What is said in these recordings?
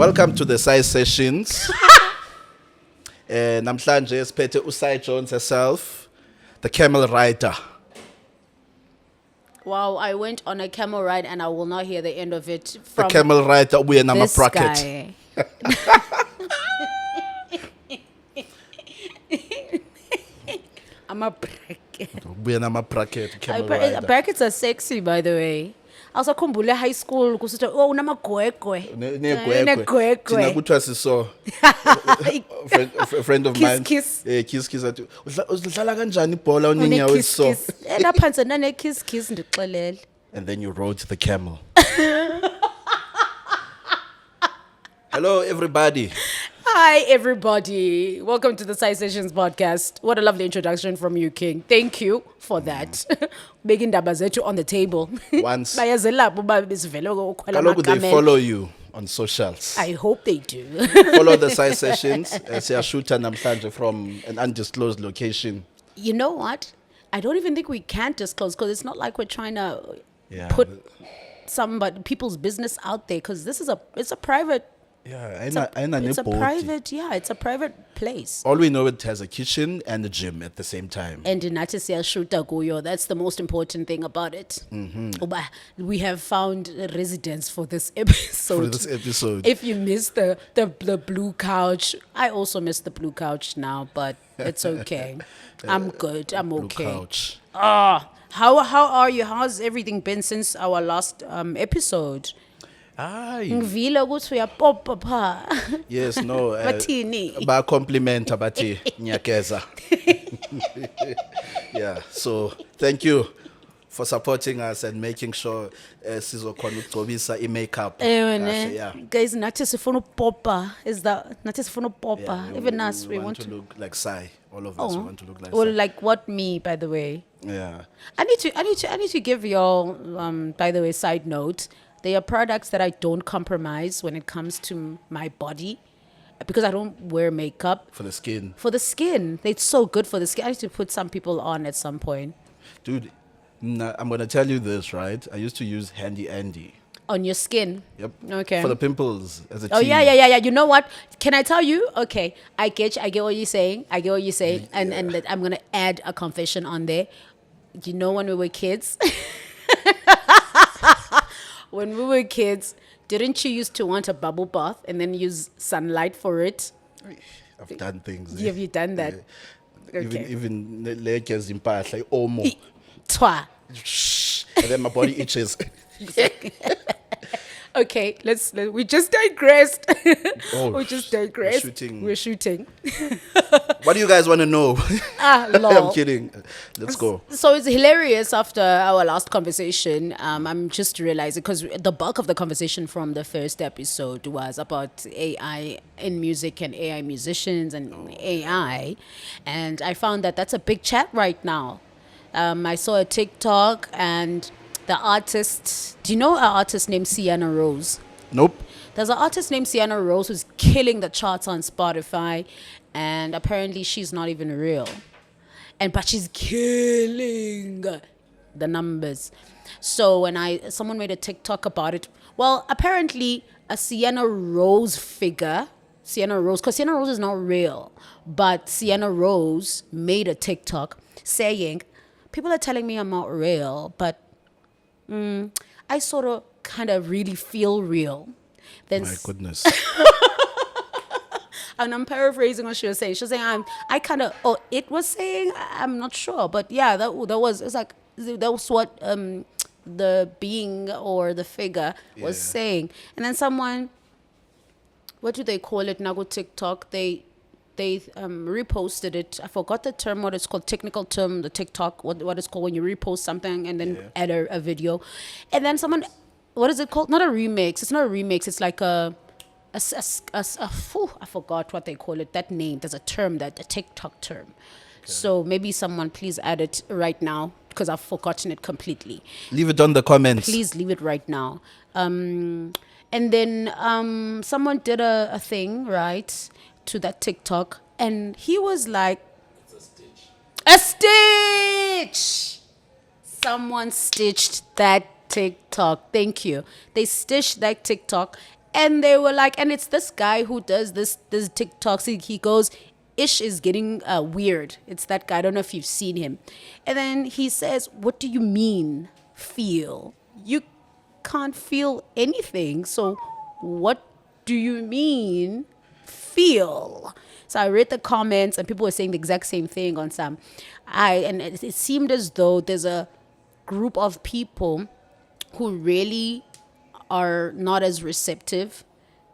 Welcome to the Size Sessions. Namhlanje siphethe uSai Jones herself, the camel rider. Wow, I went on a camel ride and I will not hear the end of it The from camel rider we are this bracket. guy. I'm a bracket. We are bracket camel rider. Brackets are sexy, by the way. Also, khumbule high school kusithiwa oh unamagwegwe. Negwegwe. Thina kuthiwa siso. A friend of mine. Kiss. Kiss athi udlala kanjani ibhola uninyawo so. Lapha nje nane kiss ndixelele. And then you rode the camel. Hello everybody. Hi, everybody. Welcome to the Size Sessions podcast. What a lovely introduction from you, King. Thank you for that. Making dabazetu on the table. Once. Kaloku They follow you on socials. I hope they do. Follow the Size Sessions. Siyashuta namhlanje from an undisclosed location. You know what? I don't even think we can disclose because it's not like we're trying to put people's business out there because it's a private. Yeah, it's a private place. All we know, it has a kitchen and a gym at the same time. And nathi siyashuta kuyo. That's the most important thing about it. Uba, we have found a residence for this episode. If you miss the blue couch, I also miss the blue couch now, but it's okay. I'm good. I'm okay. Blue couch. How are you? How's everything been since our last episode? Ngivile ukuthi uyapopha pha. Yes, no. Bathini? Ba compliment abathi nyakeza. Yeah, so thank you for supporting us and making sure sizokhona ukugcobisa i-makeup. Yeah. Guys, nathi sifuna upopha. Nathi sifuna upopha. Even us, we want to look like Sai. All of us want to look like Well, Sai. like what me, by the way. Yeah. I need to give y'all by the way, side note. They are products that I don't compromise when it comes to my body because I don't wear makeup. For the skin. For the skin. It's so good for the skin. I need to put some people on at some point. Dude, I'm going to tell you this, right? I used to use Handy Andy. On your skin? Yep. Okay. For the pimples as a Oh, teen. yeah. You know what? Can I tell you? Okay. I get what you're saying. And that I'm going to add a confession on there. You know when we were kids? When we were kids, didn't you used to want a bubble bath and then use sunlight for it? I've done things. Have you done that? Okay. Even legs in part like omo. Twa. And then my body itches. Okay, we just digressed. We're shooting. What do you guys want to know? Lol. I'm kidding. Let's go. So it's hilarious after our last conversation. I'm just realizing because the bulk of the conversation from the first episode was about AI in music and AI musicians and AI. And I found that that's a big chat right now. I saw a TikTok and the artist, do you know an artist named Sienna Rose? Nope. There's an artist named Sienna Rose who's killing the charts on Spotify, and apparently she's not even real. But she's killing the numbers. So when someone made a TikTok about it, well, apparently a Sienna Rose figure, because Sienna Rose is not real, but Sienna Rose made a TikTok saying, people are telling me I'm not real, but I sort of kind of really feel real. Then my goodness. And I'm paraphrasing what she was saying. She was saying, it was saying, I'm not sure. But yeah, that was what the being or the figure was saying. And then someone, what do they call it now with TikTok? They reposted it. I forgot the term, what it's called, technical term, the TikTok, what it's called when you repost something and then add a video. And then someone, what is it called? Not a remix. It's not a remix. It's like I forgot what they call it. That name. There's a term, a TikTok term. Okay. So maybe someone please add it right now because I've forgotten it completely. Leave it on the comments. Please leave it right now. And then someone did a thing, right, to that TikTok, and he was like, "It's a stitch. Someone stitched that TikTok. Thank you. They stitched that TikTok, And they were like, and it's this guy who does this TikToks. He goes, Ish is getting weird. It's that guy. I don't know if you've seen him. And then he says, what do you mean feel? You can't feel anything. So what do you mean feel? So I read the comments and people were saying the exact same thing on some. And it seemed as though there's a group of people who really are not as receptive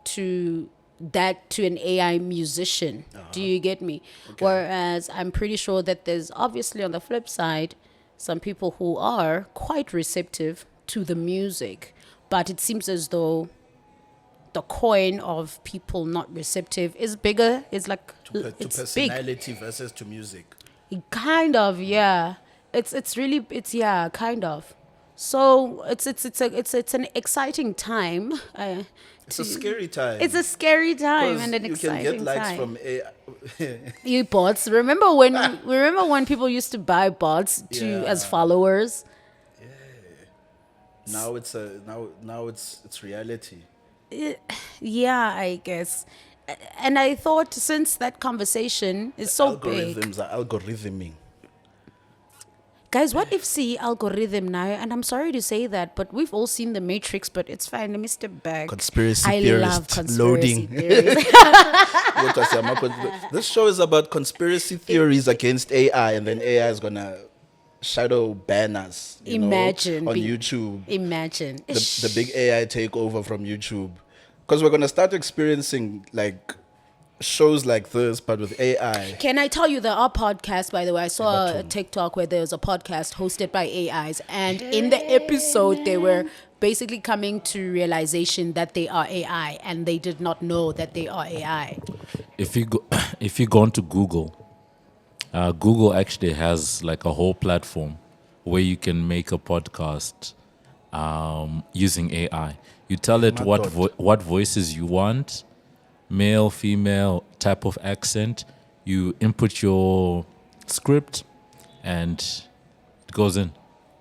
to an AI musician. Do you get me? Okay. Whereas I'm pretty sure that there's obviously on the flip side some people who are quite receptive to the music, but it seems as though the coin of people not receptive is bigger. It's like to it's personality big. versus to music. Kind of, yeah. It's kind of. So it's an exciting time. It's a scary time. It's a scary time and an you exciting can get likes time. from AI. You bots. Remember when people used to buy bots as followers? Now it's reality. Yeah, I guess. And I thought since that conversation is so big. Algorithms are algorithming. Guys, what if see algorithm now? And I'm sorry to say that, but we've all seen The Matrix, but it's fine. Let me step back. Conspiracy I theorists love conspiracy loading. theories. This show is about conspiracy theories against AI, and then AI is gonna shadow ban us. Imagine on YouTube. Imagine The big AI takeover from YouTube, because we're gonna start experiencing like shows like this, but with AI. Can I tell you there are podcasts, by the way? I saw a TikTok where there was a podcast hosted by AIs, and in the episode they were basically coming to realization that they are AI and they did not know that they are AI. If you go onto Google, Google actually has like a whole platform where you can make a podcast using AI. You tell it what voices you want, male, female, type of accent. You input your script and it goes in.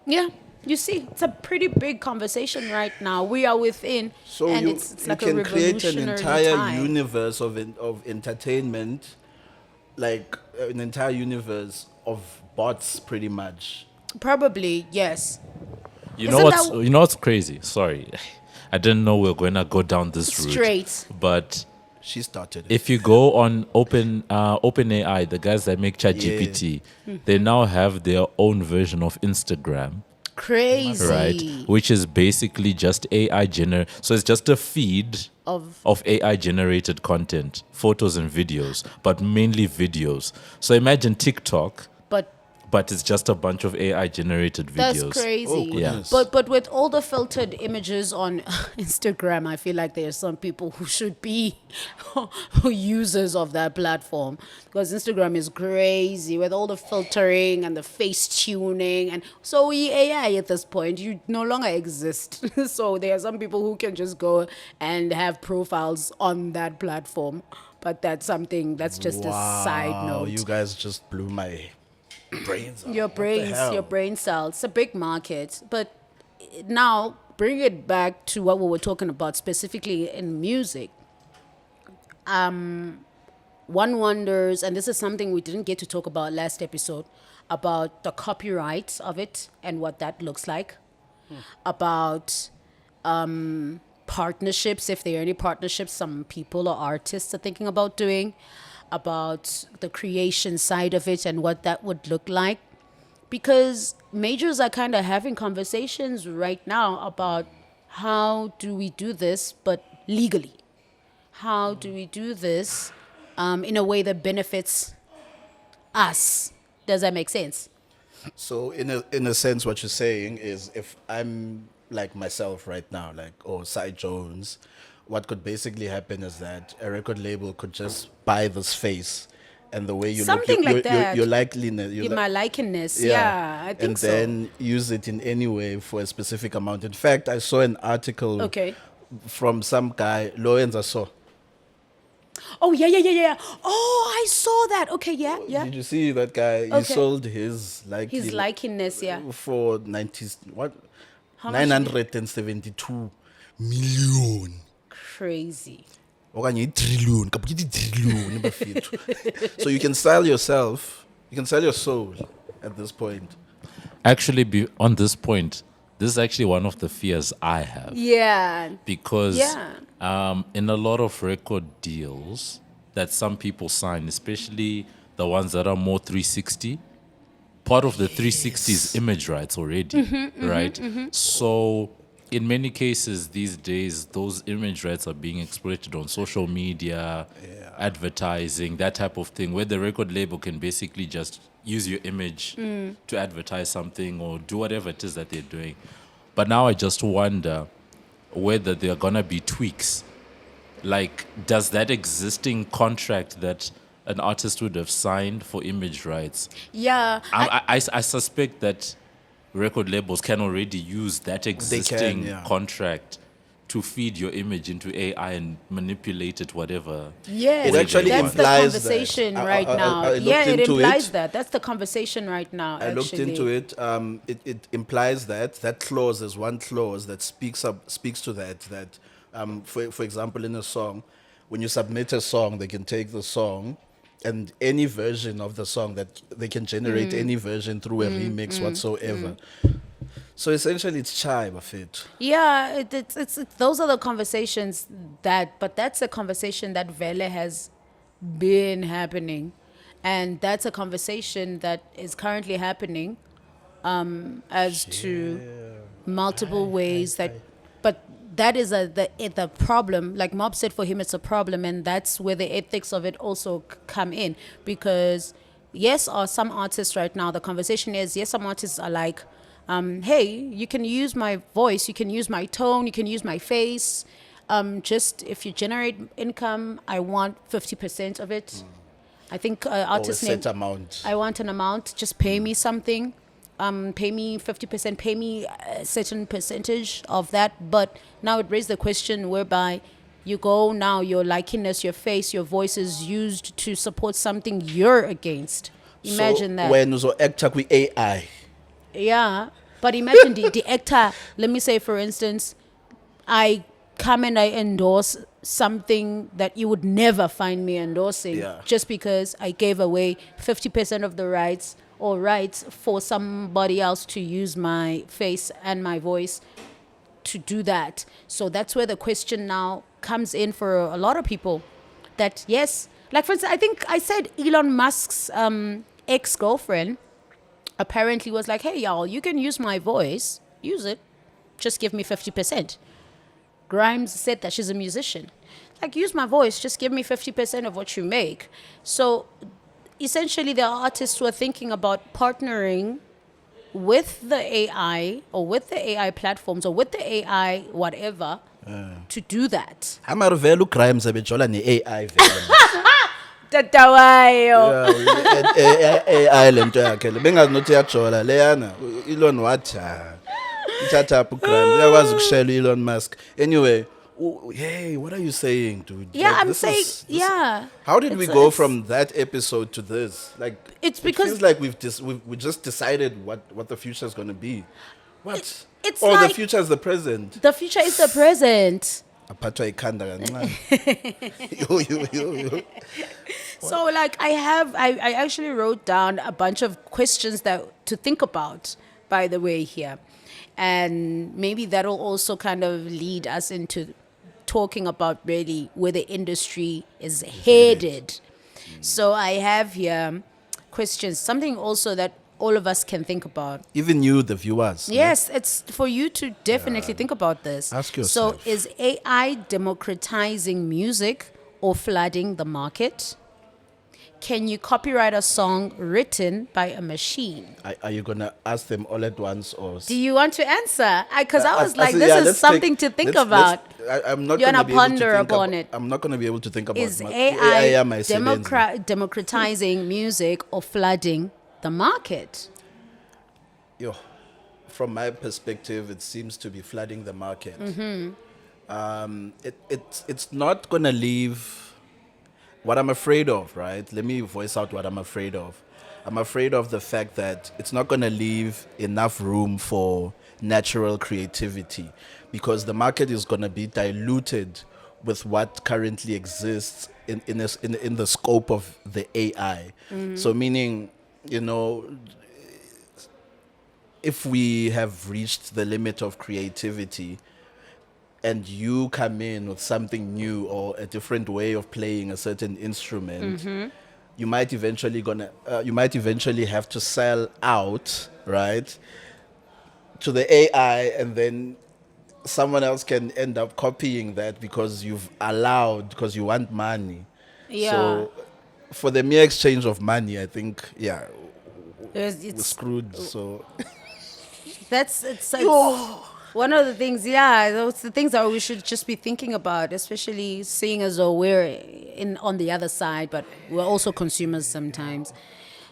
Yeah, you see, it's a pretty big conversation right now. We are within, So and you, it's you like a can create an revolutionary entire time. universe of entertainment, like an entire universe of bots, pretty much. Probably, yes. You know what's crazy? Sorry, I didn't know we were going to go down this route. Straight. But She started it. if you go on OpenAI, the guys that make ChatGPT, they now have their own version of Instagram, Crazy. right? Which is basically just AI So it's just a feed of AI generated content, photos and videos, but mainly videos. So imagine TikTok, but it's just a bunch of AI generated videos. That's crazy. Oh, goodness. But with all the filtered images on Instagram, I feel like there are some people who should be users of that platform, because Instagram is crazy with all the filtering and the face tuning, and so we AI at this point. You no longer exist. So there are some people who can just go and have profiles on that platform. But that's just a side note. You guys just blew my brains out. Your What the hell? brain cells. It's a big market. But now bring it back to what we were talking about specifically in music. One wonders, and this is something we didn't get to talk about last episode, about the copyright of it and what that looks like. About partnerships, if there are any partnerships some people or artists are thinking about doing, about the creation side of it and what that would look like. Because majors are kind of having conversations right now about how do we do this, but legally. How do we do this in a way that benefits us? Does that make sense? So in a sense, what you're saying is, if I'm like myself right now, Cy Jones, what could basically happen is that a record label could just buy this face, and the way you Something look, like that. your likeliness, My likeness, yeah, I think and so. then use it in any way for a specific amount. In fact, I saw an article from some guy, Lorenza saw. Oh, yeah. Oh, I saw that. Okay, yeah. Did you see that guy? He sold his likeness, yeah. for 972 million. crazy. Okanye i-trillion, kapha ithi i-trillion bafethu. So you can sell yourself, you can sell your soul at this point. Actually, on this point, this is actually one of the fears I have. Yeah. Because Yeah. in a lot of record deals that some people sign, especially the ones that are more 360, part of the 360 is image rights already, right? So in many cases these days, those image rights are being exploited on social media, advertising, that type of thing, where the record label can basically just use your image to advertise something or do whatever it is that they're doing. But now I just wonder whether there are going to be tweaks. Like, does that existing contract that an artist would have signed for image rights, Yeah. I suspect that record labels can already use that existing yeah. contract to feed your image into AI and manipulate it, whatever. Yes, It actually that's the implies conversation that. right now. I looked Yeah, it into implies it. that. That's the conversation right now. I looked into it. It implies that clause is one clause that speaks to that. For example, in a song, when you submit a song, they can take the song and any version of the song that they can generate any version through a remix whatsoever. So essentially, it's chai, Bafet. Yeah, it's those are the conversations but that's a conversation that Vele has been happening, and that's a conversation that is currently happening, as to multiple ways that, but that is the problem. Like Mob said, for him it's a problem, and that's where the ethics of it also come in, because yes, are some artists right now, the conversation is, yes, some artists are like, hey, you can use my voice, you can use my tone, you can use my face. Just if you generate income, I want 50% of it. I think Or a artist name. set amount. I want an amount. Just pay me something. Pay me 50%. Pay me a certain percentage of that. But now it raised the question whereby you go now, your likeness, your face, your voice is used to support something you're against. Imagine so that. When uzo actor with AI. Yeah, but imagine the actor. Let me say, for instance, I come and I endorse something that you would never find me endorsing, Yeah. just because I gave away 50% of the rights for somebody else to use my face and my voice to do that. So that's where the question now comes in for a lot of people. That yes, like for instance, I think I said Elon Musk's ex-girlfriend apparently was like, hey, y'all, you can use my voice. Use it. Just give me 50%. Grimes said that she's a musician. Like, use my voice. Just give me 50% of what you make. So, essentially, there are artists who are thinking about partnering with the AI or with the AI platforms or with the AI whatever to do that. Amar velu crimes abejola ni AI vele. Tatawayo. Yeah, AI lento yakhe. Bengazi nothi yajola leyana. Elon wathi ithatha up crime. Uyakwazi ukushela Elon Musk. Anyway, hey, what are you saying, dude? Yeah, Like, I'm this saying, is- yeah. How did we go from that episode to this? Like, It's it because- feels like we just decided what the future is going to be. What? It's or like- the future is the present. The future is the present. Aphathwa ikhanda kancane. Yo. So like I actually wrote down a bunch of questions that to think about, by the way, here. And maybe that'll also kind of lead us into talking about really where the industry is headed. So I have here questions, something also that all of us can think about. Even you, the viewers. Yes, it's for you to definitely think about this. Ask So yourself. is AI democratizing music or flooding the market? Can you copyright a song written by a machine? Are you going to ask them all at once or? Do you want to answer? Because I was I like, see, this yeah, is let's something take- to think let's- about. I'm not You gonna wanna be able to ponder think upon ab- it. I'm not going to be able to think about Is my- AI my sebenzi. democratizing music or flooding the market? Yo, from my perspective, it seems to be flooding the market. It's not going to leave. What I'm afraid of, right? Let me voice out what I'm afraid of. I'm afraid of the fact that it's not going to leave enough room for natural creativity, because the market is going to be diluted with what currently exists in the scope of the AI. So meaning, you know, if we have reached the limit of creativity and you come in with something new or a different way of playing a certain instrument, you might eventually have to sell out, right, to the AI, and then someone else can end up copying that because because you want money. Yeah. So for the mere exchange of money, I think, yeah, we're It's screwed. So it's one of the things. Yeah, those the things that we should just be thinking about, especially seeing as though we're in on the other side, but we're also consumers sometimes.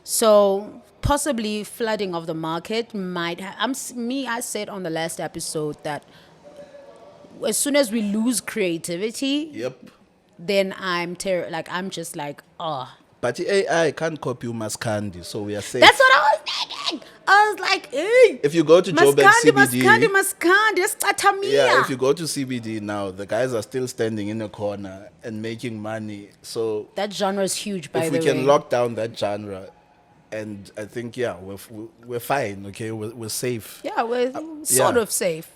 So possibly flooding of the market might. I said on the last episode that as soon as we lose creativity, yep. then I'm just like, oh. But the AI can't copy Maskandi, so we are safe. That's what I was thinking. I was like, hey. If you go to Joburg CBD, Maskandi, it's Tatamia. yeah, if you go to CBD now, the guys are still standing in a corner and making money. So That genre is huge, by if the we way. can lock down that genre, and I think, yeah, we're fine. Okay, we're safe. Yeah, we're sort of safe.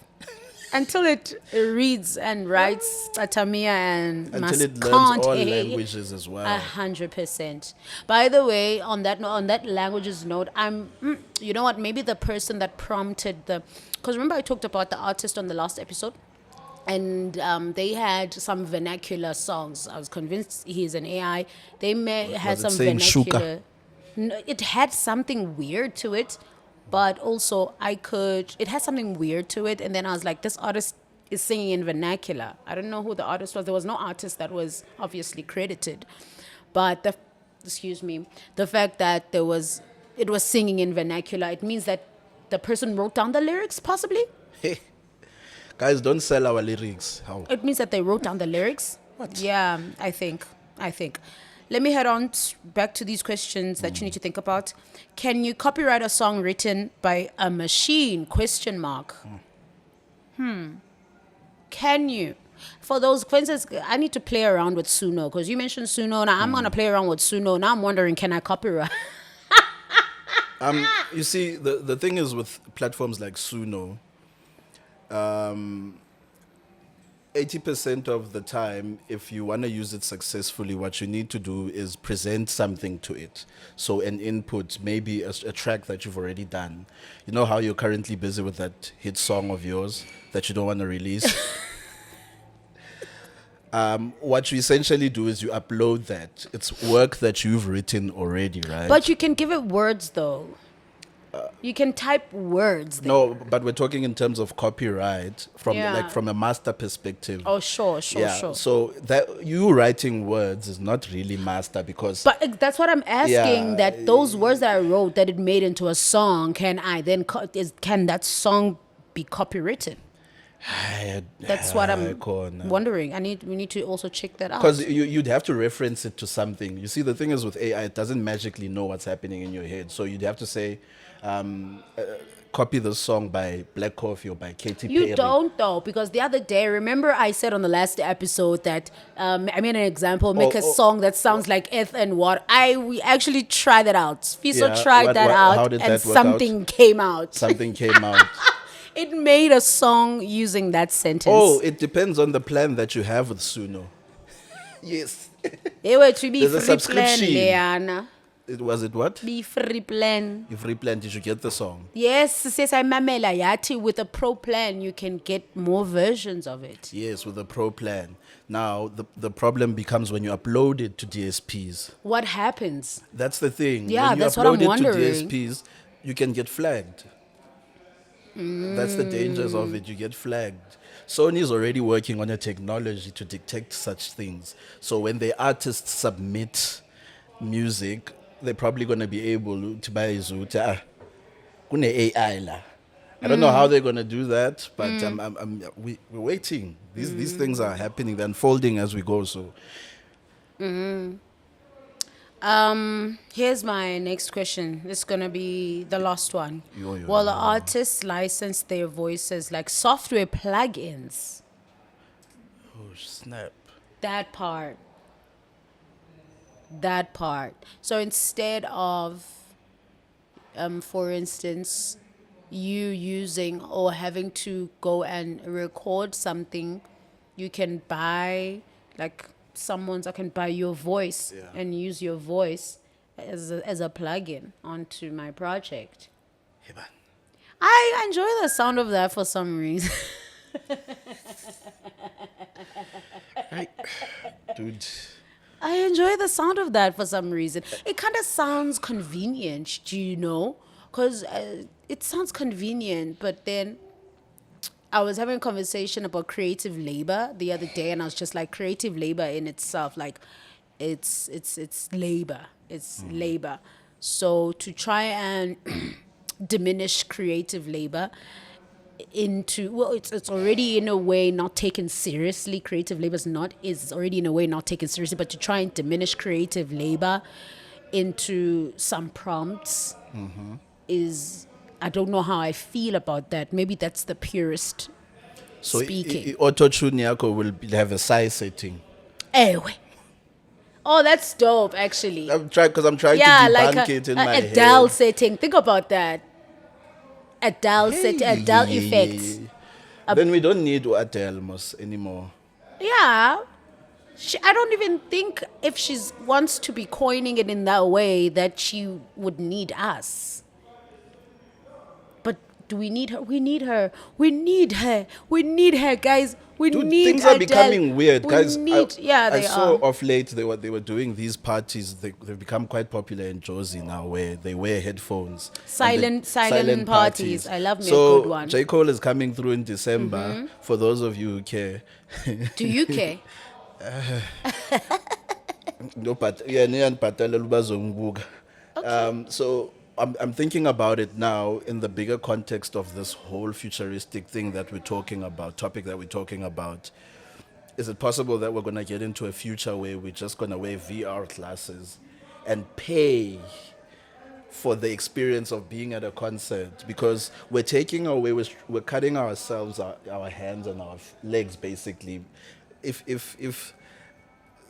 Until it reads and writes Tatamia and Until it learns all Maskandi. languages as well. 100%. By the way, on that languages note, you know what? Maybe the person that prompted because remember I talked about the artist on the last episode, and they had some vernacular songs. I was convinced he's an AI. They had Was it some saying vernacular. No, it had something weird to it, but also it had something weird to it, and then I was like, this artist is singing in vernacular. I don't know who the artist was. There was no artist that was obviously credited, but the fact that it was singing in vernacular, it means that the person wrote down the lyrics, possibly. Guys, don't sell our lyrics. How? It means that they wrote down the lyrics. What? Yeah, I think. Let me head on back to these questions that you need to think about. Can you copyright a song written by a machine? Question mark. Can you? For those, for instance, I need to play around with Suno because you mentioned Suno. Now I'm gonna play around with Suno. Now I'm wondering, can I copyright? You see, the thing is with platforms like Suno, 80% of the time, if you want to use it successfully, what you need to do is present something to it. So an input, maybe a track that you've already done. You know how you're currently busy with that hit song of yours that you don't want to release? What you essentially do is you upload that. It's work that you've written already, right? But you can give it words though. You can type words. There. No, but we're talking in terms of copyright from Yeah. from a master perspective. Oh, sure. So that you writing words is not really master because But that's what I'm asking. Yeah. That those words that I wrote that it made into a song, can that song be copywritten? That's what I'm wondering. We need to also check that out. because you'd have to reference it to something. You see, the thing is with AI, it doesn't magically know what's happening in your head. So you'd have to say, copy the song by Black Coffee or by Katy Perry. You don't though, because the other day, remember I said on the last episode that I made an example, make a song that sounds like earth and water. We actually tried that out. Fiso Yeah, tried that how out, did and that work something came out. Something came out. It made a song using that sentence. Oh, it depends on the plan that you have with Suno. Yes. They were to be There's a free plan, subscription. Leana. Was it what? Be free plan. If free plan, did you get the song? Yes, says I mamela yati. With a pro plan, you can get more versions of it. Yes, with the pro plan. Now, the problem becomes when you upload it to DSPs. What happens? That's the thing. Yeah, when you that's upload what I'm it wondering. to DSPs, you can get flagged. That's the dangers of it. You get flagged. Sony's already working on a technology to detect such things. So when the artists submit music, they're probably going to be able to buy Zuta. Kune AI la. I don't know how they're going to do that, but we're waiting. These things are happening. They're unfolding as we go. So Here's my next question. This is gonna be the last one. Yo. Will the artists license their voices like software plugins? oh snap! That part. That part. So instead of, for instance, you using or having to go and record something, you can buy like I can buy your voice Yeah. and use your voice as a plugin onto my project. Hey, man. I enjoy the sound of that for some reason. Right. Dude. I enjoy the sound of that for some reason. It kind of sounds convenient, do you know? Because it sounds convenient, but then I was having a conversation about creative labor the other day, and I was just like, creative labor in itself, like, it's labor, it's labor. So to try and diminish creative labor into, well, it's already in a way not taken seriously. Creative labor is already in a way not taken seriously, but to try and diminish creative labor into some prompts is, I don't know how I feel about that. Maybe that's the purest So speaking. auto-tune yako will have a size setting. Ewe. Oh, that's dope, actually. I'm trying to Yeah, debunk like it in a my Adele head. setting. Think about that. Adele effects. Then we don't need Adele anymore. Yeah. I don't even think if she wants to be coining it in that way that she would need us. But do we need her? We need her. We need her. We need her, guys. We Dude, need things are Adele. becoming weird, We guys. Need, I they saw are. off late they were doing these parties. They've become quite popular in Josie now, where they wear headphones. And Silent parties. I love me a so good one. J. Cole is coming through in December. For those of you who care, Do you care? no, but yeah, so I'm thinking about it now in the bigger context of this whole futuristic thing that we're talking about, topic that we're talking about. Is it possible that we're going to get into a future where we're just going to wear VR glasses and pay for the experience of being at a concert? Because we're taking away, we're cutting ourselves, our hands and our legs, basically. If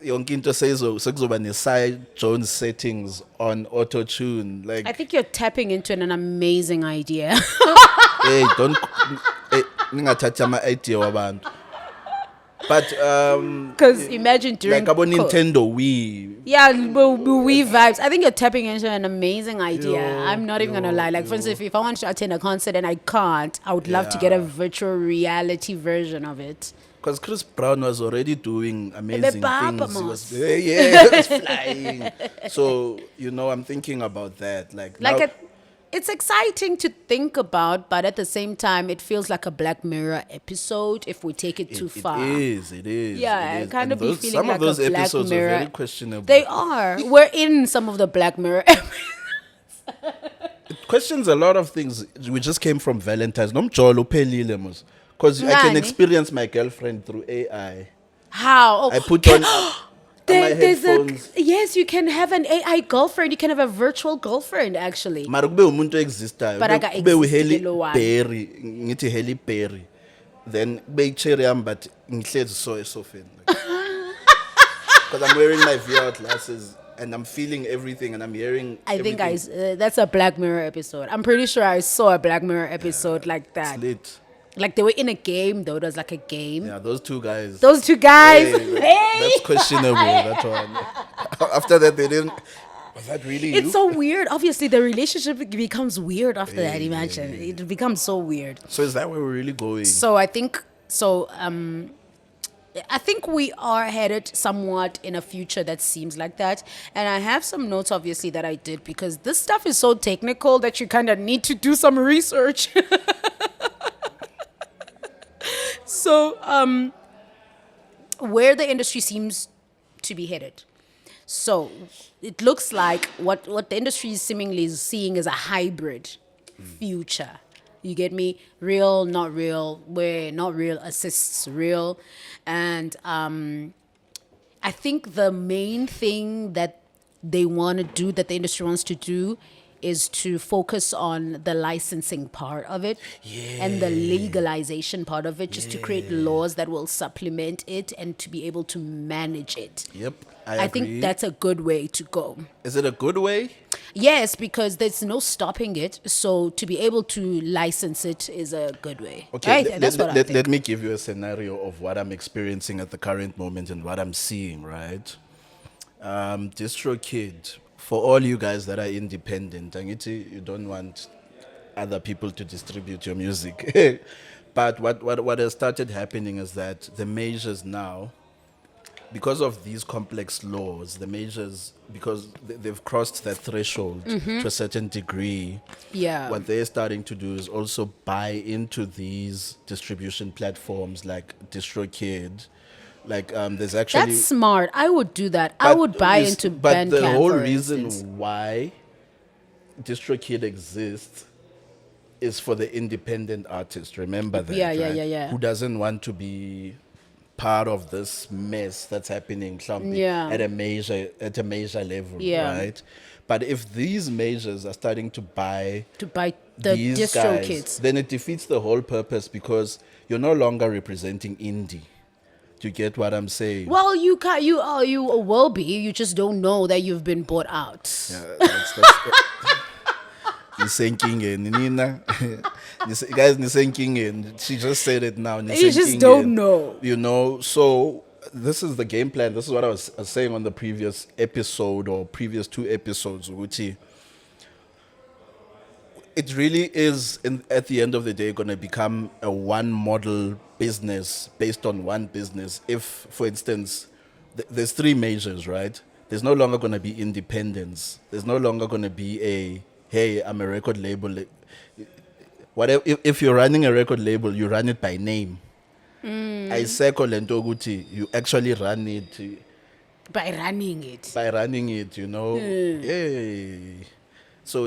yonke into sekuzoba ne-Side Jones settings on auto tune, like, I think you're tapping into an amazing idea. hey, don't, hey, ningathathi ama-idea wabantu. But Because imagine during like about Nintendo Wii. Yeah, we vibes. I think you're tapping into an amazing idea. Yo, I'm not even gonna lie. Like, for instance, if I want to attend a concert and I can't, I would love to get a virtual reality version of it. Because Chris Brown was already doing amazing things. He was, he was flying. So, I'm thinking about that. Like now, It's exciting to think about, but at the same time, it feels like a Black Mirror episode if we take it too far. It is. Yeah, it it kind of be feeling some like of those a Black episodes Mirror. are very questionable. They are. We're in some of the Black Mirror episodes. It questions a lot of things. We just came from Valentine's. Because I can Ngani? experience my girlfriend through AI. How? I put on my There's headphones. yes, you can have an AI girlfriend. You can have a virtual girlfriend, actually. Mara kube umuntu existayo. But aka Kube uHalle exist lo one. Berry, ngithi Halle Berry. Then kube icherry yami but ngihlezi so esofeni. Because I'm wearing my VR glasses and I'm feeling everything and I'm hearing I think everything. that's a Black Mirror episode. I'm pretty sure I saw a Black Mirror episode like that. It's lit. Like they were in a game though. It was like a game. Yeah, those two guys. Those two guys. Hey, Hey! that's questionable. That one. After that, they didn't. Was that really you? It's so weird. Obviously, the relationship becomes weird after that. Imagine it becomes so weird. So is that where we're really going? So I think so. I think we are headed somewhat in a future that seems like that. And I have some notes, obviously, that I did because this stuff is so technical that you kind of need to do some research. So, where the industry seems to be headed. So, it looks like what the industry is seemingly is seeing is a hybrid future. You get me? Real, not real, where not real assists real. And I think the main thing that they want to do, that the industry wants to do, is to focus on the licensing part of it and the legalization part of it, just to create laws that will supplement it and to be able to manage it. Yep, I I agree. think that's a good way to go. Is it a good way? Yes, because there's no stopping it. So to be able to license it is a good way. Okay, Right? That's what I think. let me give you a scenario of what I'm experiencing at the current moment and what I'm seeing, right? DistroKid, for all you guys that are independent, Angiti, you don't want other people to distribute your music. But what has started happening is that the majors now, because of these complex laws, the majors, because they've crossed that threshold to a certain degree, Yeah. what they're starting to do is also buy into these distribution platforms like DistroKid. Like there's actually That's smart. I would do that. I would buy into but Bandcamp, the whole for reason instance. why DistroKid exists is for the independent artist. Remember that, Yeah, right? yeah. Who doesn't want to be part of this mess that's happening Yeah. at a major level, Yeah. right? But if these majors are starting to buy To buy the these distro guys, kids. then it defeats the whole purpose because you're no longer representing indie. Do you get what I'm saying? Well, you can you will be. You just don't know that you've been bought out. Yeah, that's nisenkingeni nina. Guys, nisenkingeni. She just said it now. You just nisenkingeni. don't know. You know, so this is the game plan. This is what I was saying on the previous episode or previous 2 episodes, Uchi. It really is, at the end of the day, going to become a one model business based on one business. If, for instance, there's 3 majors, right? There's no longer going to be independence. There's no longer going to be hey, I'm a record label. Whatever. If you're running a record label, you run it by name. Ayiseko lento ukuthi you actually run it By running it. by running it, you know. Yeah. So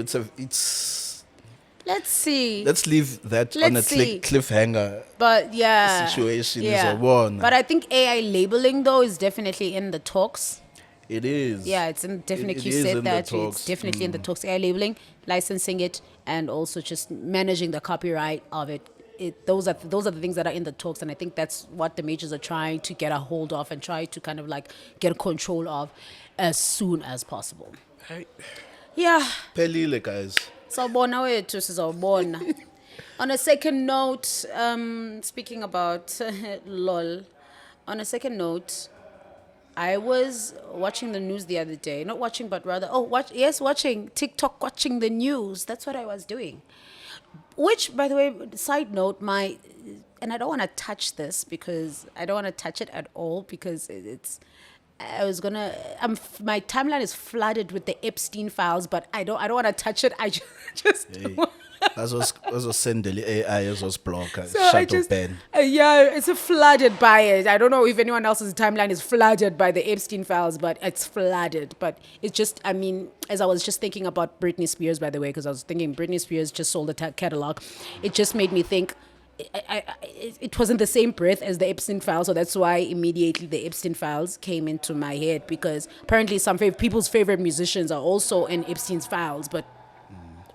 Let's see. let's leave that on a Let's see. cliffhanger. But yeah. Situation is yeah. a one. But I think AI labeling though is definitely in the talks. It is. Yeah, it's in definitely. It You is said in the that it's talks. definitely in the talks. AI labeling, licensing it, and also just managing the copyright of it. Those are the things that are in the talks, and I think that's what the majors are trying to get a hold of and try to kind of like get control of as soon as possible. Yeah. Pelile, guys. Sawubona wethu sizawubona. On a second note, speaking about lol. On a second note, I was watching the news the other day. Not watching, but rather, watching TikTok, watching the news. That's what I was doing. Which, by the way, side note, and I don't want to touch this because I don't want to touch it at all because my timeline is flooded with the Epstein files, but I don't want to touch it. I just Hey. Azosendele AI azosiblocker. So I Shadow just, ban. it's flooded by it. I don't know if anyone else's timeline is flooded by the Epstein files, but it's flooded. But it's just, I mean, as I was just thinking about Britney Spears, by the way, because I was thinking Britney Spears just sold a catalog, it just made me think it wasn't the same breath as the Epstein files, so that's why immediately the Epstein files came into my head, because apparently some people's favorite musicians are also in Epstein's files, but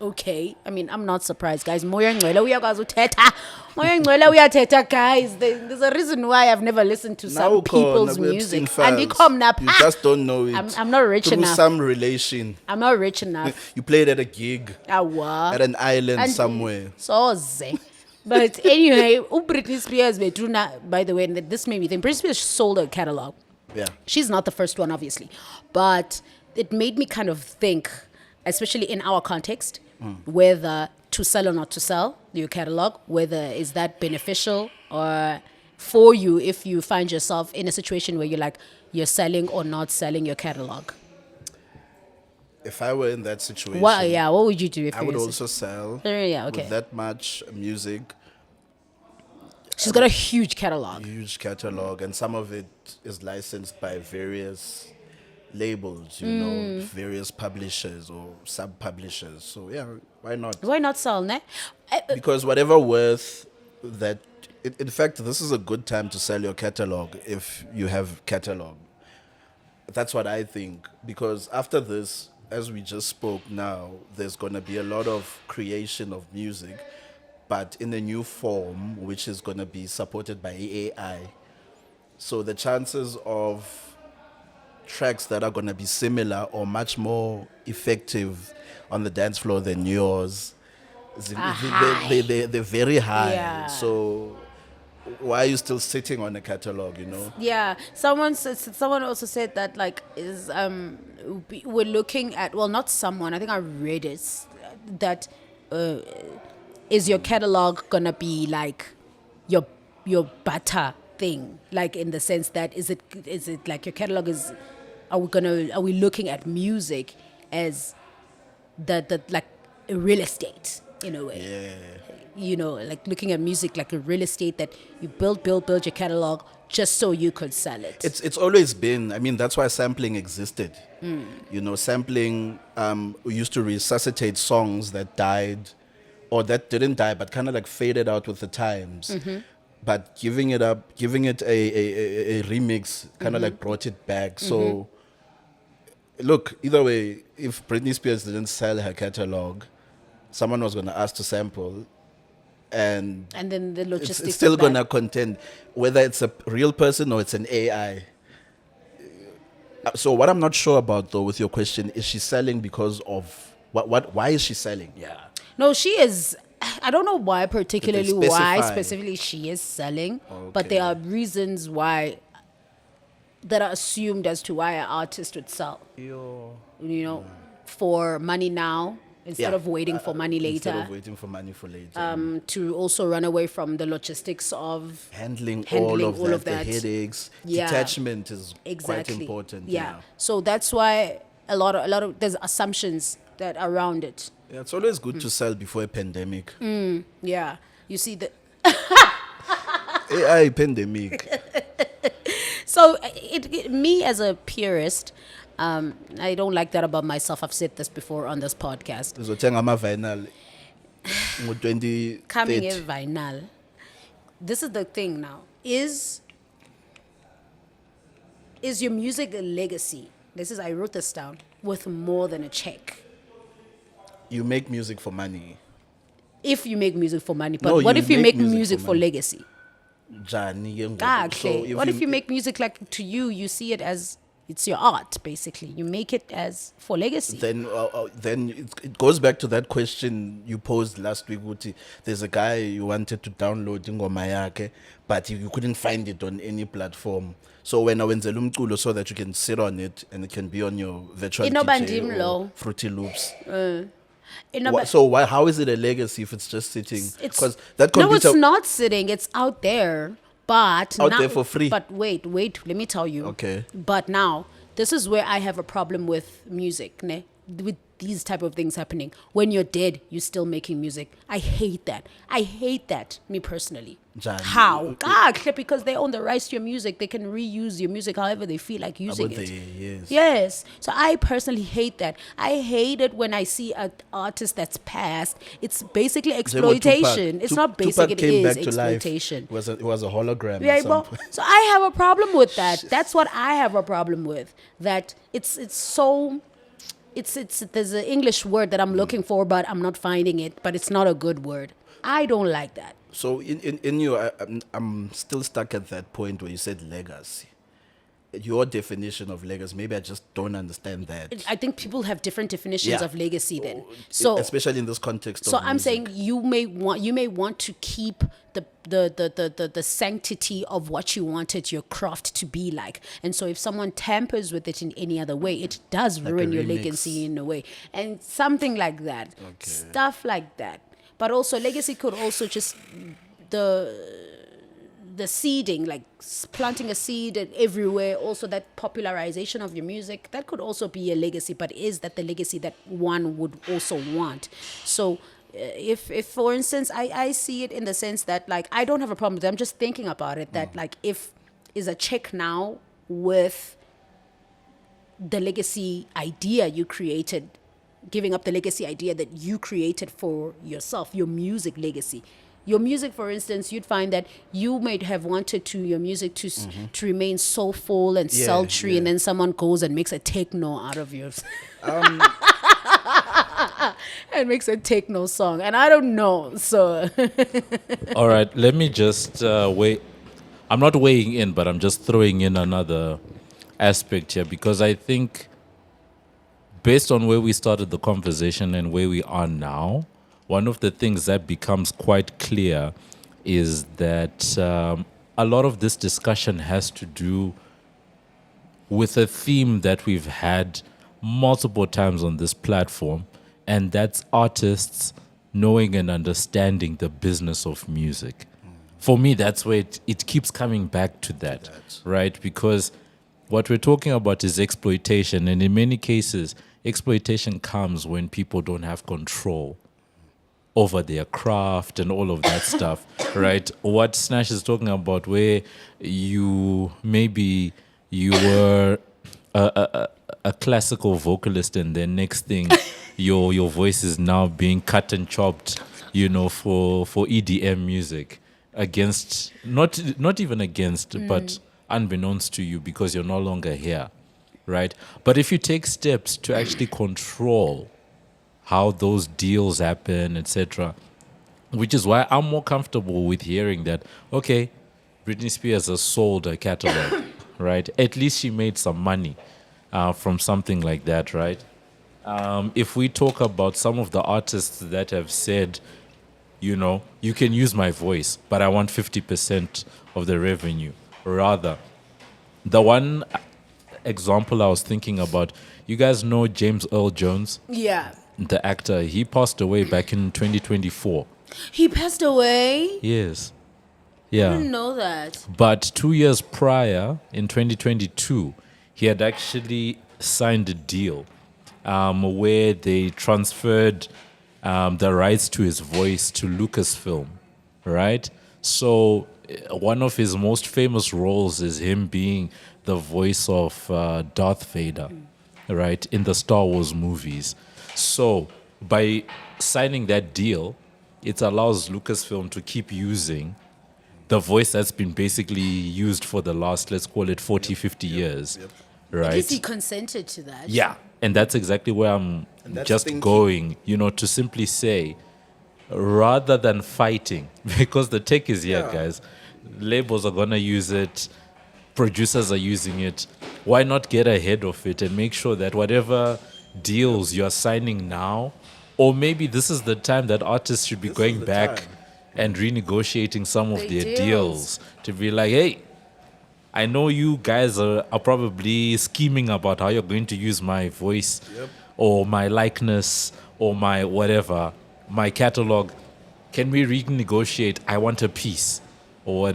okay. I mean, I'm not surprised, guys. Moya ngcwele uyakwazi uthetha. Moya ngcwele uyathetha, guys. There's a reason why I've never listened to some Now people's khona music. kwi-Epstein And files. You just don't know it. I'm not rich Through enough. some relation. I'm not rich enough. You played at a gig Awa. at an island And- somewhere. Soze. But anyway, Britney Spears, by the way, and this made me think, Britney Spears sold a catalog. Yeah. She's not the first one, obviously. But it made me kind of think, especially in our context, whether to sell or not to sell your catalog, whether is that beneficial or for you if you find yourself in a situation where you're selling or not selling your catalog. If I were in that situation, What would you do if I you would were- also sell Yeah, okay. with that much music, She's got a huge catalog. huge catalog, and some of it is licensed by various labels, you know, various publishers or sub-publishers. So yeah, why not? Why not sell, ne? Because whatever worth that, in fact, this is a good time to sell your catalog if you have catalog. That's what I think. Because after this, as we just spoke now, there's going to be a lot of creation of music, but in a new form, which is going to be supported by AI. So the chances of tracks that are going to be similar or much more effective on the dance floor than yours, they're very high. Yeah. So why are you still sitting on a catalog, you know? Yeah, someone also said that like we're looking at, well, not someone, I think I read it, that is your catalog gonna be like your butter thing, like in the sense that is it like your catalog is, are we looking at music as the like a real estate in a way? Yeah. You know, like looking at music like a real estate that you build your catalog just so you could sell it. It's always been. I mean, that's why sampling existed. You know, sampling used to resuscitate songs that died, or that didn't die, but kind of like faded out with the times. But giving it a remix kind of like brought it back. So, look, either way, if Britney Spears didn't sell her catalog, someone was going to ask to sample, and then the logistics it's still of going that. to contend whether it's a real person or it's an AI. So what I'm not sure about though with your question is she selling because of why is she selling? Yeah. No, she is. I don't know why particularly, why specify? specifically she is selling, but there are reasons why that are assumed as to why an artist would sell. You know, for money now instead Yeah. of waiting for money Instead later. of waiting for money for later. To also run away from the logistics of Handling handling all of that, the headaches. Yeah. Detachment is exactly quite important. Yeah. So that's why a lot of there's assumptions that are around it. Yeah, it's always good to sell before a pandemic. Yeah. You see the AI pandemic. so me as a purist, I don't like that about myself. I've said this before on this podcast. Uzothenga ama-vinyl ngo-2030. Coming in vinyl. This is the thing now. Is your music a legacy? I wrote this down, with more than a check. You make music for money. If you make music for money, but No, what you if you make make music music for for money. legacy? Njani ke ngoku? Okay. What if you make music like to you see it as it's your art, basically. You make it as for legacy. Then it goes back to that question you posed last week, Uti. There's a guy you wanted to download ingoma yakhe, but you couldn't find it on any platform. So when I wenzela umculo so that you can sit on it and it can be on your virtual Inoba DJ ndim or lo. Fruity Loops. Inoba- So how is it a legacy if it's just sitting? It's Because that no, computer it's not sitting. It's out there, but Out now, there for free. But wait. Let me tell you. Okay. But now, this is where I have a problem with music, ne? With these type of things happening. When you're dead, you're still making music. I hate that. Me personally. Njani? How? God, because they own the rights to your music. They can reuse your music however they feel like using About it. yes. Yes. So I personally hate that. I hate it when I see an artist that's passed. It's basically exploitation. It's not basic, Tupac it came is back to life. exploitation. It was a hologram. Yeah, at some well, point. so I have a problem with that. That's what I have a problem with. That it's so there's an English word that I'm looking for, but I'm not finding it. But it's not a good word. I don't like that. So in you, I'm still stuck at that point where you said legacy. Your definition of legacy, maybe I just don't understand that. I think people have different definitions Yeah. of legacy. Then, so especially in this context. So of I'm music. saying you may want to keep the sanctity of what you wanted your craft to be like. And so if someone tampers with it in any other way, it does Like ruin a your remix. legacy in a way. And something like that. Stuff like that. But also legacy could also just the seeding, like planting a seed and everywhere, also that popularization of your music, that could also be a legacy, but is that the legacy that one would also want? So if for instance, I see it in the sense that, like, I don't have a problem with it. I'm just thinking about it, that like, if is a check now with the legacy idea you created, giving up the legacy idea that you created for yourself, your music legacy, Your music, for instance, you'd find that you might have wanted to your music to to remain soulful and Yeah, sultry, and yeah. then someone goes and makes a techno out of yours. And makes a techno song, and I don't know. So All right, let me just weigh. I'm not weighing in, but I'm just throwing in another aspect here because I think, based on where we started the conversation and where we are now, one of the things that becomes quite clear is that a lot of this discussion has to do with a theme that we've had multiple times on this platform, and that's artists knowing and understanding the business of music. For me, that's where it keeps coming back to that, right? Because what we're talking about is exploitation, and in many cases, exploitation comes when people don't have control over their craft and all of that stuff, right? What Snash is talking about, where you were a classical vocalist, and then next thing, your voice is now being cut and chopped, for EDM music, against not even against, but unbeknownst to you because you're no longer here, right? But if you take steps to actually control how those deals happen, etc., which is why I'm more comfortable with hearing that, okay, Britney Spears has sold her catalog, right? At least she made some money from something like that, right? If we talk about some of the artists that have said, you can use my voice, but I want 50% of the revenue. Rather, the one example I was thinking about, you guys know James Earl Jones, yeah, the actor. He passed away back in 2024. he passed away. Yes. I Yeah. didn't know that. But 2 years prior, in 2022, he had actually signed a deal where they transferred the rights to his voice to Lucasfilm, right? So one of his most famous roles is him being the voice of Darth Vader, right, in the Star Wars movies. So by signing that deal, it allows Lucasfilm to keep using the voice that's been basically used for the last, let's call it 40, 50 years, At least he right? consented to that. Yeah. And that's exactly where I'm And that's just thinking. going, to simply say, rather than fighting, because the tech is here, Yeah. guys. Labels are going to use it, producers are using it. Why not get ahead of it and make sure that whatever deals you're signing now, or maybe this is the time that artists should be This is going the back time. and renegotiating some of The their deals. deals to be like, hey, I know you guys are probably scheming about how you're going to use my voice or my likeness or my whatever, my catalog. Can we renegotiate? I want a piece or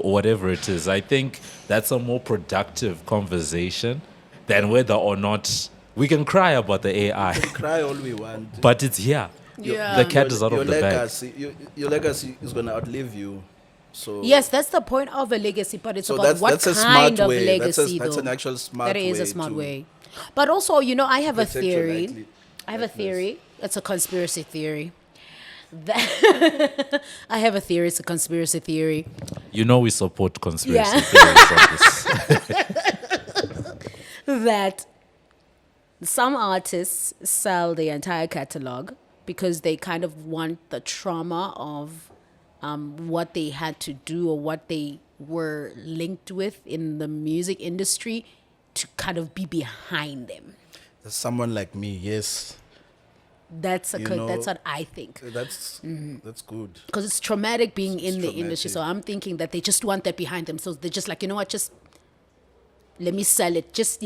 whatever it is. I think that's a more productive conversation than whether or not we can cry about the AI, Cry all we want. but it's here. Yeah. The cat is out your of the bag. legacy, your legacy is gonna outlive you. So Yes, that's the point of a legacy, but it's So about that's- what that's a kind smart of way. legacy, That's though. an actual smart That is a way smart to way. But also, I have a protect your theory. likely- I have a theory. It's a conspiracy theory. That I have a theory. It's a conspiracy theory. We support conspiracy Yeah. theories on this. That some artists sell the entire catalog because they kind of want the trauma of what they had to do or what they were linked with in the music industry to kind of be behind them. someone like me, yes, That's You know- that's what I think. that's good. Because it's traumatic being in the traumatic. industry. So I'm thinking that they just want that behind them. So they're just like, you know what, just let me sell it. Just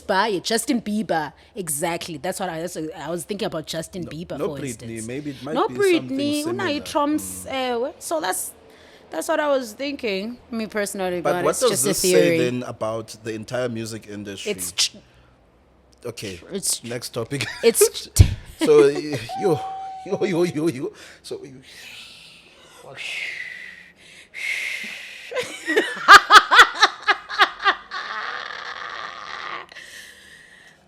buy it. Justin Bieber. Exactly. That's what I was thinking about Justin Bieber, no for Britney. instance. Maybe it might no be Britney. something Unai similar. Trump's, so that's what I was thinking. Me personally, But but what it's does just a this theory. say then about the entire music industry? Okay. it's Next topic. it's So you. So you,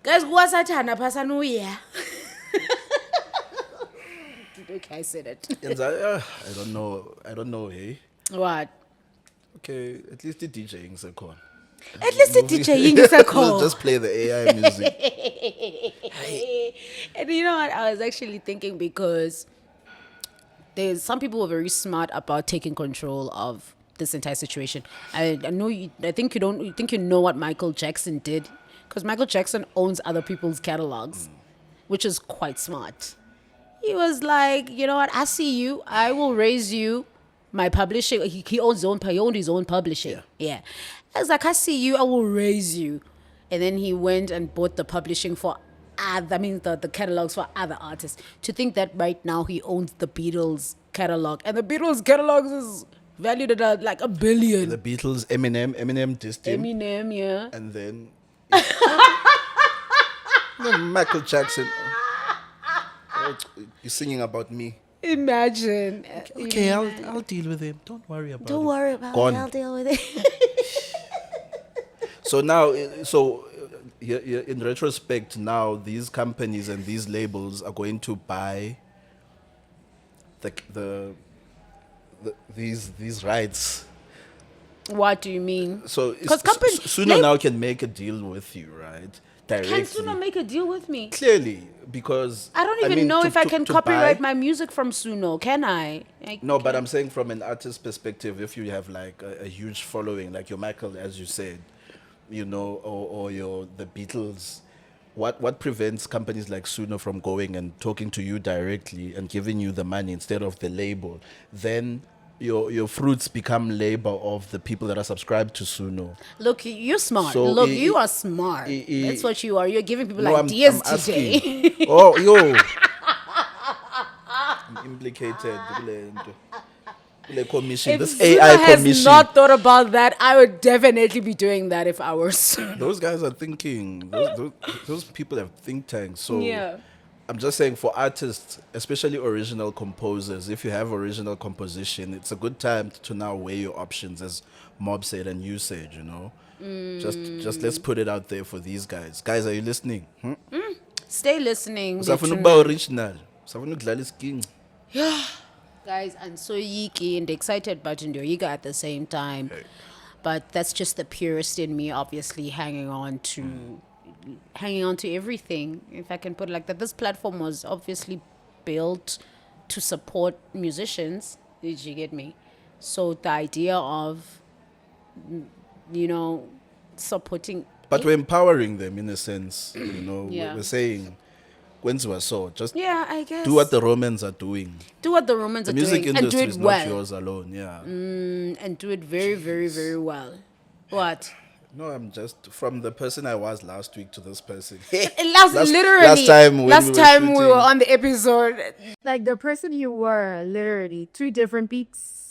guys, kuwasathana phasana uya. Okay, I said it. And I don't know. I don't know, hey. What? Okay, at least the DJing is a call. At least the DJing is a We'll call. just play the AI music. And you know what? I was actually thinking because there's some people who are very smart about taking control of this entire situation. I know you. I think you don't. You think you know what Michael Jackson did, because Michael Jackson owns other people's catalogs, which is quite smart. He was like, you know what? I see you. I will raise you. My publishing. He owns his own. He owned his own publishing. Yeah. I was like, I see you. I will raise you. And then he went and bought the publishing for other. I mean, the catalogs for other artists. To think that right now he owns the Beatles catalog, and the Beatles catalogs is valued at like $1 billion. The Beatles, Eminem dissed him. Eminem, yeah. And then Michael Jackson. Oh, he's singing about me. Imagine. Okay, I'll deal with him. Don't worry about it. Don't worry about Gone. it. I'll deal with it. So now, in retrospect, now these companies and these labels are going to buy these rights. What do you mean? So Because company Suno now can make a deal with you, right? Directly. Can Suno make a deal with me? Clearly, because I don't even mean, know if I can to copyright buy- my music from Suno. Can I? No, but I'm saying from an artist perspective, if you have like a huge following, like your Michael, as you said, you know, or your the Beatles, what prevents companies like Suno from going and talking to you directly and giving you the money instead of the label? Then your fruits become labor of the people that are subscribed to Suno. Look, you're smart. So Look, you are smart. That's what you are. You're giving people ideas I'm today. asking. Oh, yo. I'm implicated. Kule commission. If This Suno AI has commission. not thought about that, I would definitely be doing that if I were Suno. Those guys are thinking. Those people have think tanks. So Yeah. I'm just saying, for artists, especially original composers, if you have original composition, it's a good time to now weigh your options, as Mob said and you said, you know. Just let's put it out there for these guys. Guys, are you listening? Stay listening. Usafuna Betuna. ukuba original. Usafuna ukudlala isiginci. Guys, I'm so yiki and excited, but yoiga at the same time. But that's just the purist in me, obviously hanging on to everything, if I can put it like that. This platform was obviously built to support musicians. Did you get me? So the idea of, you know, supporting. But we're empowering them in a sense, you know. Yeah. We're saying, kwenziwa so, just Yeah, I guess. do what the Romans are doing. Do what the Romans The are music doing and do industry it is not well. yours alone, yeah. And do it very, very, very well. What? No, I'm just from the person I was last week to this person. Literally. Last time when we were we were on the episode. Like the person you were, literally, 3 different beats.